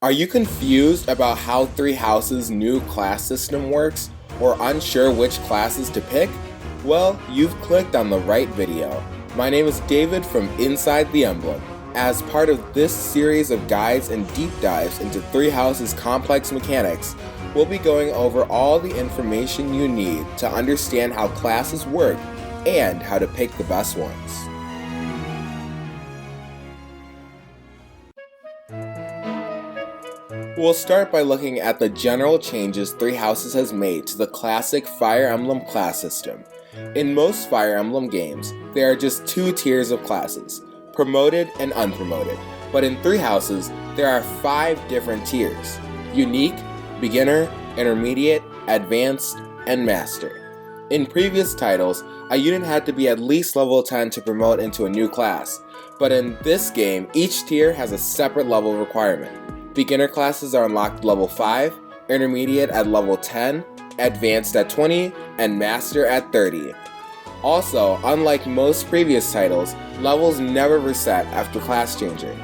Are you confused about how Three Houses' new class system works, or unsure which classes to pick? Well, you've clicked on the right video. My name is David from Inside the Emblem. As part of this series of guides and deep dives into Three Houses' complex mechanics, we'll be going over all the information you need to understand how classes work and how to pick the best ones. We'll start by looking at the general changes Three Houses has made to the classic Fire Emblem class system. In most Fire Emblem games, there are just two tiers of classes, promoted and unpromoted, but in Three Houses, there are 5 different tiers: unique, beginner, intermediate, advanced, and master. In previous titles, a unit had to be at least level 10 to promote into a new class, but in this game, each tier has a separate level requirement. Beginner classes are unlocked at level 5, intermediate at level 10, advanced at 20, and master at 30. Also, unlike most previous titles, levels never reset after class changing.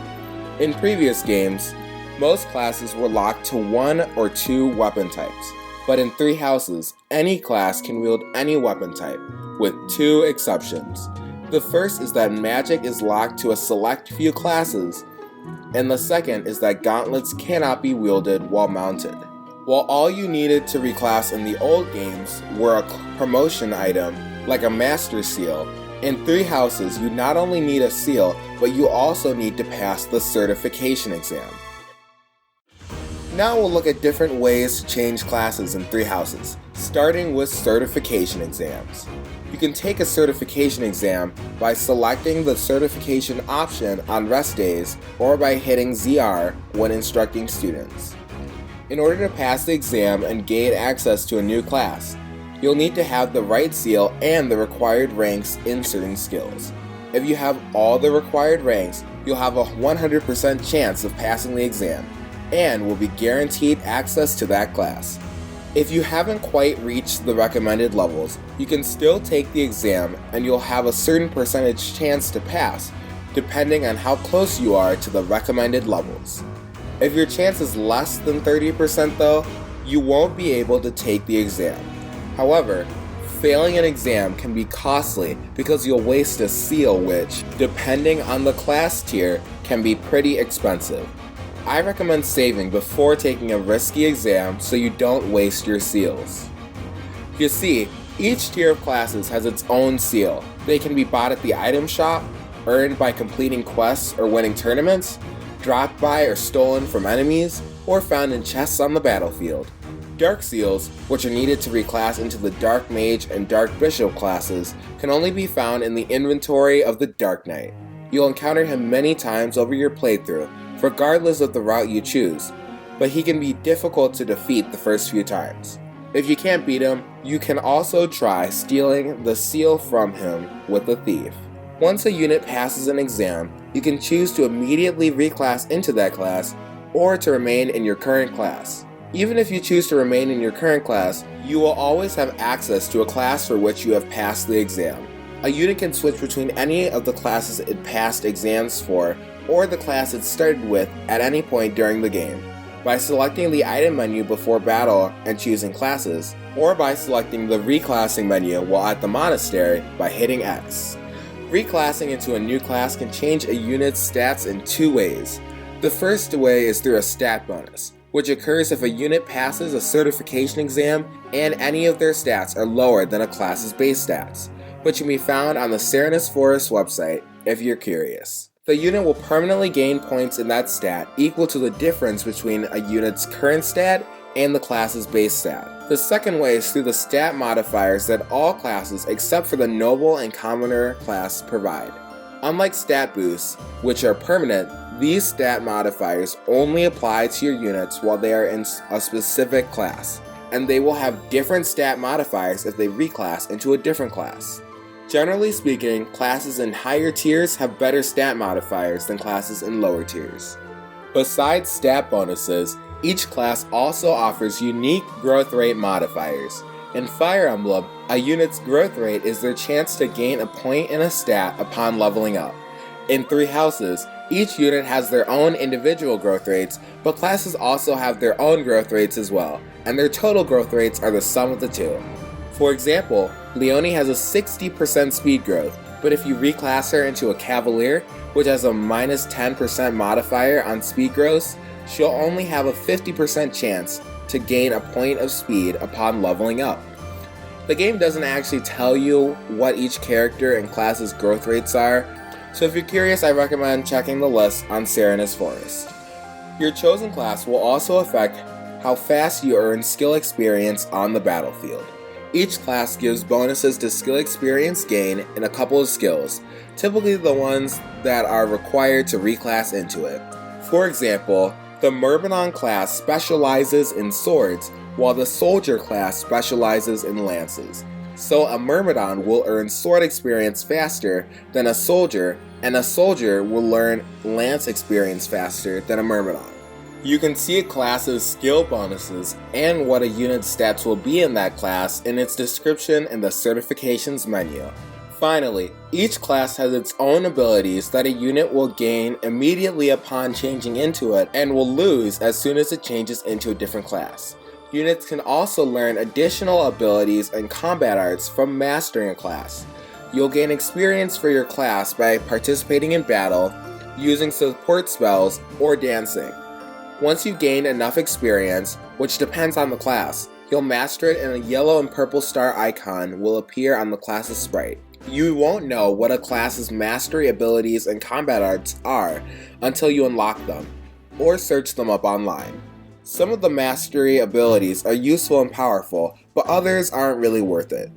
In previous games, most classes were locked to 1 or 2 weapon types, but in Three Houses, any class can wield any weapon type, with 2 exceptions. The first is that magic is locked to a select few classes, and the second is that gauntlets cannot be wielded while mounted. While all you needed to reclass in the old games were a promotion item, like a master seal, in Three Houses you not only need a seal, but you also need to pass the certification exam. Now we'll look at different ways to change classes in Three Houses, starting with certification exams. You can take a certification exam by selecting the certification option on rest days or by hitting ZR when instructing students. In order to pass the exam and gain access to a new class, you'll need to have the right seal and the required ranks in certain skills. If you have all the required ranks, you'll have a 100% chance of passing the exam and will be guaranteed access to that class. If you haven't quite reached the recommended levels, you can still take the exam and you'll have a certain percentage chance to pass, depending on how close you are to the recommended levels. If your chance is less than 30% though, you won't be able to take the exam. However, failing an exam can be costly because you'll waste a seal which, depending on the class tier, can be pretty expensive. I recommend saving before taking a risky exam so you don't waste your seals. You see, each tier of classes has its own seal. They can be bought at the item shop, earned by completing quests or winning tournaments, dropped by or stolen from enemies, or found in chests on the battlefield. Dark seals, which are needed to reclass into the Dark Mage and Dark Bishop classes, can only be found in the inventory of the Dark Knight. You'll encounter him many times over your playthrough, regardless of the route you choose, but he can be difficult to defeat the first few times. If you can't beat him, you can also try stealing the seal from him with a thief. Once a unit passes an exam, you can choose to immediately reclass into that class or to remain in your current class. Even if you choose to remain in your current class, you will always have access to a class for which you have passed the exam. A unit can switch between any of the classes it passed exams for or the class it started with at any point during the game, by selecting the item menu before battle and choosing classes, or by selecting the reclassing menu while at the monastery by hitting X. Reclassing into a new class can change a unit's stats in 2 ways. The first way is through a stat bonus, which occurs if a unit passes a certification exam and any of their stats are lower than a class's base stats, which can be found on the Serenus Forest website if you're curious. The unit will permanently gain points in that stat equal to the difference between a unit's current stat and the class's base stat. The second way is through the stat modifiers that all classes except for the Noble and Commoner class provide. Unlike stat boosts, which are permanent, these stat modifiers only apply to your units while they are in a specific class, and they will have different stat modifiers if they reclass into a different class. Generally speaking, classes in higher tiers have better stat modifiers than classes in lower tiers. Besides stat bonuses, each class also offers unique growth rate modifiers. In Fire Emblem, a unit's growth rate is their chance to gain a point in a stat upon leveling up. In Three Houses, Each unit has their own individual growth rates, but classes also have their own growth rates as well, and their total growth rates are the sum of the two. For example, Leonie has a 60% speed growth, but if you reclass her into a Cavalier, which has a minus 10% modifier on speed growth, she'll only have a 50% chance to gain a point of speed upon leveling up. The game doesn't actually tell you what each character and class's growth rates are, so if you're curious, I recommend checking the list on Serenus Forest. Your chosen class will also affect how fast you earn skill experience on the battlefield. Each class gives bonuses to skill experience gain in a couple of skills, typically the ones that are required to reclass into it. For example, the Myrmidon class specializes in swords, while the Soldier class specializes in lances. So a Myrmidon will earn sword experience faster than a soldier, and a soldier will learn lance experience faster than a Myrmidon. You can see a class's skill bonuses and what a unit's stats will be in that class in its description in the certifications menu. Finally, each class has its own abilities that a unit will gain immediately upon changing into it and will lose as soon as it changes into a different class. Units can also learn additional abilities and combat arts from mastering a class. You'll gain experience for your class by participating in battle, using support spells, or dancing. Once you've gained enough experience, which depends on the class, you'll master it and a yellow and purple star icon will appear on the class's sprite. You won't know what a class's mastery abilities and combat arts are until you unlock them, or search them up online. Some of the mastery abilities are useful and powerful, but others aren't really worth it,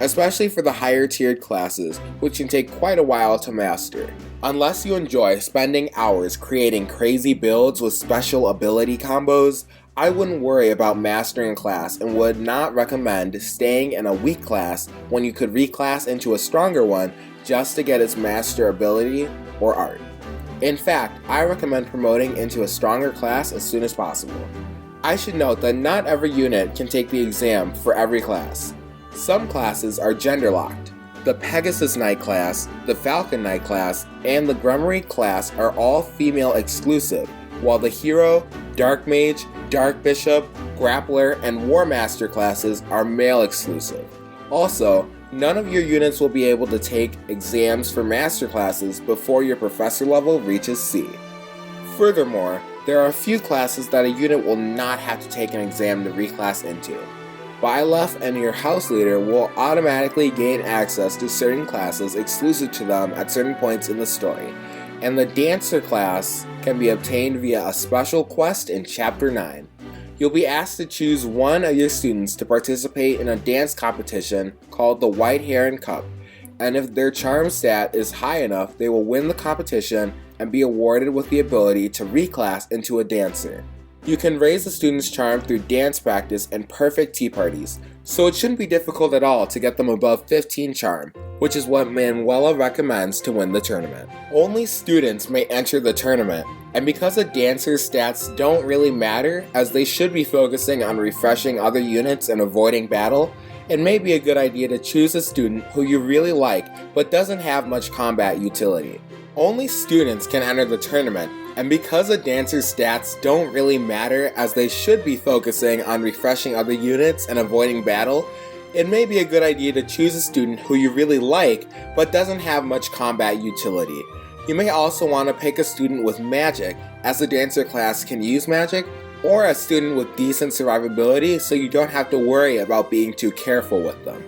especially for the higher tiered classes, which can take quite a while to master. Unless you enjoy spending hours creating crazy builds with special ability combos, I wouldn't worry about mastering a class and would not recommend staying in a weak class when you could reclass into a stronger one just to get its master ability or art. In fact, I recommend promoting into a stronger class as soon as possible. I should note that not every unit can take the exam for every class. Some classes are gender locked. The Pegasus Knight class, the Falcon Knight class, and the Grummery class are all female exclusive, while the Hero, Dark Mage, Dark Bishop, Grappler, and War Master classes are male exclusive. Also, none of your units will be able to take exams for master classes before your professor level reaches C. Furthermore, there are a few classes that a unit will not have to take an exam to reclass into. Byleth and your house leader will automatically gain access to certain classes exclusive to them at certain points in the story, and the Dancer class can be obtained via a special quest in Chapter 9. You'll be asked to choose one of your students to participate in a dance competition called the White Heron Cup, and if their charm stat is high enough, they will win the competition and be awarded with the ability to reclass into a dancer. You can raise a student's charm through dance practice and perfect tea parties, so it shouldn't be difficult at all to get them above 15 charm, which is what Manuela recommends to win the tournament. Only students may enter the tournament, and because a dancer's stats don't really matter, as they should be focusing on refreshing other units and avoiding battle, it may be a good idea to choose a student who you really like but doesn't have much combat utility. Only students can enter the tournament, and because a dancer's stats don't really matter as they should be focusing on refreshing other units and avoiding battle, it may be a good idea to choose a student who you really like but doesn't have much combat utility. You may also want to pick a student with magic, as the dancer class can use magic, or a student with decent survivability so you don't have to worry about being too careful with them.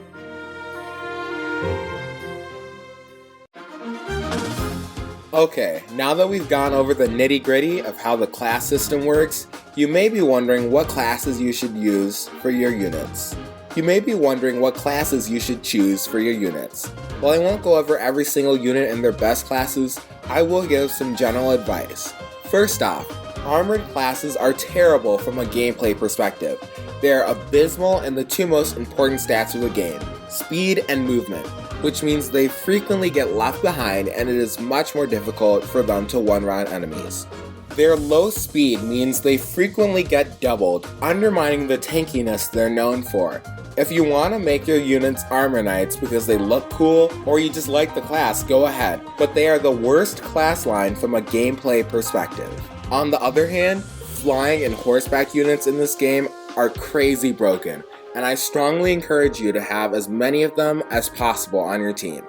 Okay, now that we've gone over the nitty-gritty of how the class system works, you may be wondering what classes you should use for your units. You may be wondering what classes you should choose for your units. While I won't go over every single unit and their best classes, I will give some general advice. First off, armored classes are terrible from a gameplay perspective. They are abysmal in the two most important stats of the game, speed and movement, which means they frequently get left behind and it is much more difficult for them to one-run enemies. Their low speed means they frequently get doubled, undermining the tankiness they're known for. If you want to make your units armor knights because they look cool, or you just like the class, go ahead, but they are the worst class line from a gameplay perspective. On the other hand, flying and horseback units in this game are crazy broken, and I strongly encourage you to have as many of them as possible on your team.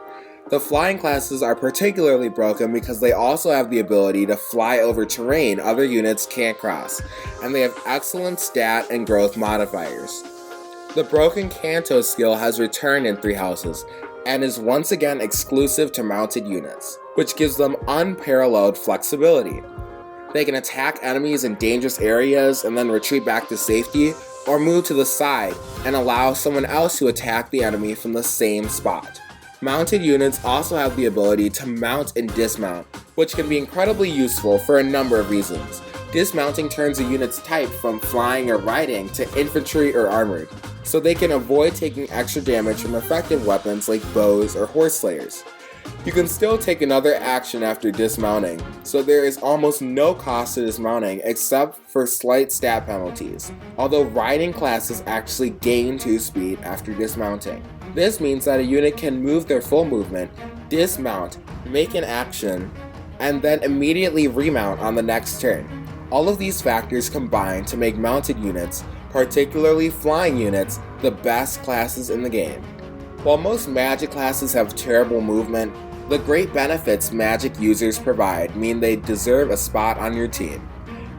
The flying classes are particularly broken because they also have the ability to fly over terrain other units can't cross, and they have excellent stat and growth modifiers. The broken Kanto skill has returned in 3 houses, and is once again exclusive to mounted units, which gives them unparalleled flexibility. They can attack enemies in dangerous areas and then retreat back to safety, or move to the side and allow someone else to attack the enemy from the same spot. Mounted units also have the ability to mount and dismount, which can be incredibly useful for a number of reasons. Dismounting turns a unit's type from flying or riding to infantry or armored, so they can avoid taking extra damage from effective weapons like bows or horse slayers. You can still take another action after dismounting, so there is almost no cost to dismounting except for slight stat penalties, although riding classes actually gain 2 speed after dismounting. This means that a unit can move their full movement, dismount, make an action, and then immediately remount on the next turn. All of these factors combine to make mounted units, particularly flying units, the best classes in the game. While most magic classes have terrible movement, the great benefits magic users provide mean they deserve a spot on your team.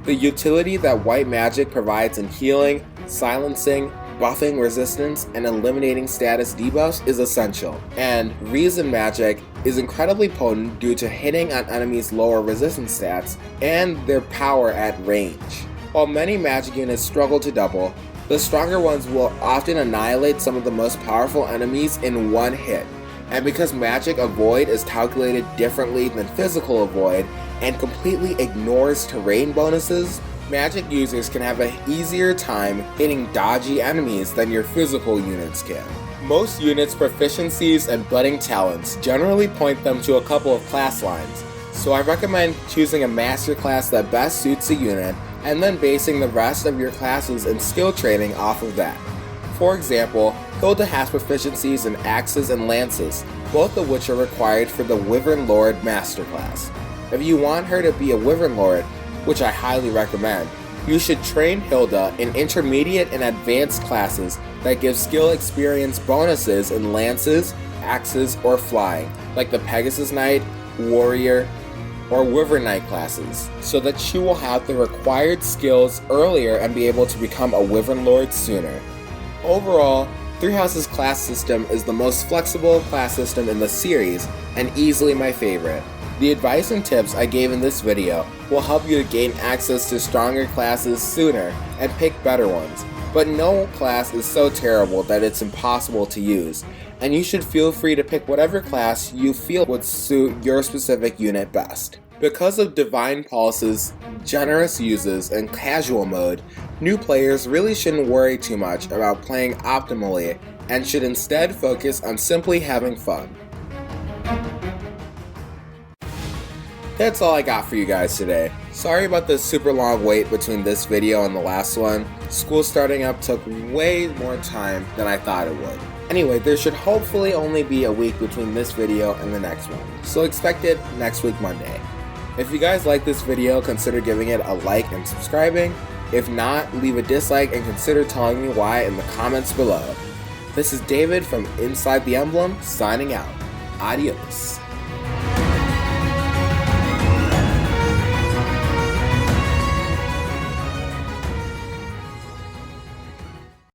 The utility that white magic provides in healing, silencing, buffing resistance, and eliminating status debuffs is essential, and reason magic is incredibly potent due to hitting on enemies' lower resistance stats and their power at range. While many magic units struggle to double, the stronger ones will often annihilate some of the most powerful enemies in one hit, and because magic avoid is calculated differently than physical avoid and completely ignores terrain bonuses, magic users can have an easier time hitting dodgy enemies than your physical units can. Most units' proficiencies and budding talents generally point them to a couple of class lines, so I recommend choosing a master class that best suits a unit and then basing the rest of your classes and skill training off of that. For example, Hilda has proficiencies in axes and lances, both of which are required for the Wyvern Lord Master class. If you want her to be a Wyvern Lord, which I highly recommend, you should train Hilda in intermediate and advanced classes that give skill experience bonuses in lances, axes, or flying, like the Pegasus Knight, Warrior, or Wyvern Knight classes, so that she will have the required skills earlier and be able to become a Wyvern Lord sooner. Overall, 3 Houses class system is the most flexible class system in the series and easily my favorite. The advice and tips I gave in this video will help you to gain access to stronger classes sooner and pick better ones, but no class is so terrible that it's impossible to use, and you should feel free to pick whatever class you feel would suit your specific unit best. Because of Divine Pulse's generous uses and casual mode, new players really shouldn't worry too much about playing optimally and should instead focus on simply having fun. That's all I got for you guys today. Sorry about the super long wait between this video and the last one. School starting up took way more time than I thought it would. Anyway, there should hopefully only be a week between this video and the next one, so expect it next week Monday. If you guys like this video, consider giving it a like and subscribing. If not, leave a dislike and consider telling me why in the comments below. This is David from Inside the Emblem, signing out. Adios.